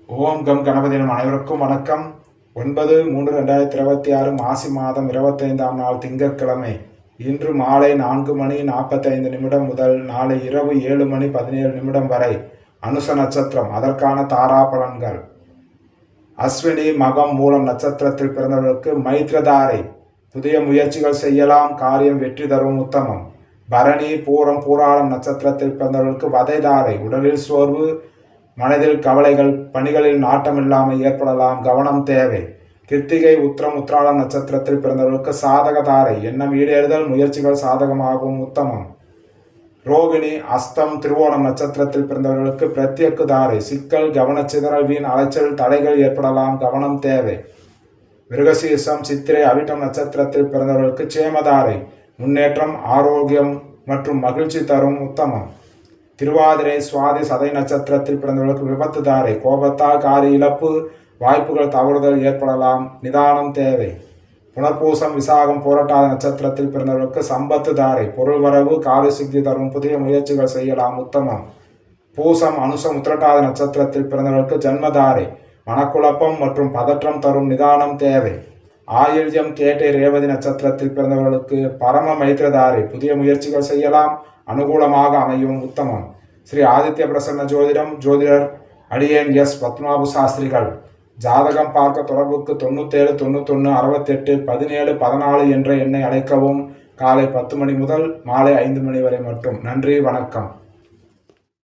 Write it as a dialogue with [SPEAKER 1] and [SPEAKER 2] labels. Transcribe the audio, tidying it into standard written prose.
[SPEAKER 1] ஓம் come கணபதியினம் அனைவருக்கும் வணக்கம். 9/3/2026 மாசி மாதம் 25ஆம் நாள் திங்கட்கிழமை. இன்று மாலை 4:45 முதல் நாளை இரவு 7:17 வரை அனுச நட்சத்திரம். அதற்கான தாரா பலன்கள். அஸ்வினி மகம் மூலம் நட்சத்திரத்தில் பிறந்தவர்களுக்கு மைத்ரதாரை. புதிய முயற்சிகள் செய்யலாம், காரியம் வெற்றி தரும், உத்தமம். பரணி பூரம் பூராடம் நட்சத்திரத்தில் பிறந்தவர்களுக்கு வதைதாரை. உடலில் சோர்வு, மனதில் கவலைகள், பணிகளில் நாட்டமில்லாமல் ஏற்படலாம், கவனம் தேவை. கிருத்திகை உத்திரம் உத்திராடம் நட்சத்திரத்தில் பிறந்தவர்களுக்கு சாதக தாரை. எண்ணம் ஈடேறுதல், முயற்சிகள் சாதகமாகும், உத்தமம். ரோகிணி அஸ்தம் திருவோணம் நட்சத்திரத்தில் பிறந்தவர்களுக்கு பிரத்யக்கு தாரை. சிக்கல், கவனச்சிதறல், வீண் அலைச்சல், தடைகள் ஏற்படலாம், கவனம் தேவை. மிருகசீர்ஷம் சித்திரை அவிட்டம் நட்சத்திரத்தில் பிறந்தவர்களுக்கு சேமதாரை. முன்னேற்றம், ஆரோக்கியம் மற்றும் மகிழ்ச்சி தரும், உத்தமம். திருவாதிரை சுவாதி சதை நட்சத்திரத்தில் பிறந்தவர்களுக்கு விபத்து தாரை. கோபத்தால் காரிய இழப்பு, வாய்ப்புகள் தவறுதல் ஏற்படலாம், நிதானம் தேவை. புனர்பூசம் விசாகம் போராட்டாத நட்சத்திரத்தில் பிறந்தவர்களுக்கு சம்பத்து தாரை. பொருள் வரவு, காரிய சித்தி தரும், புதிய முயற்சிகள் செய்யலாம், உத்தமம். பூசம் அனுசம் உத்திரட்டாத நட்சத்திரத்தில் பிறந்தவர்களுக்கு ஜன்மதாரை. மனக்குழப்பம் மற்றும் பதற்றம் தரும், நிதானம் தேவை. ஆயில்யம் கேட்டை ரேவதி நட்சத்திரத்தில் பிறந்தவர்களுக்கு பரம மைத்திரதாரை. புதிய முயற்சிகள் செய்யலாம், அனுகூலமாக அமையும், உத்தமம். ஸ்ரீ ஆதித்ய பிரசன்ன ஜோதிடம், ஜோதிடர் அடியேன் எஸ் பத்மநாப சாஸ்திரிகள். ஜாதகம் பார்க்க தொடர்புக்கு 97 91 68 17 14 என்ற எண்ணை அழைக்கவும். காலை 10 மணி முதல் மாலை 5 மணி வரை மட்டும். நன்றி, வணக்கம்.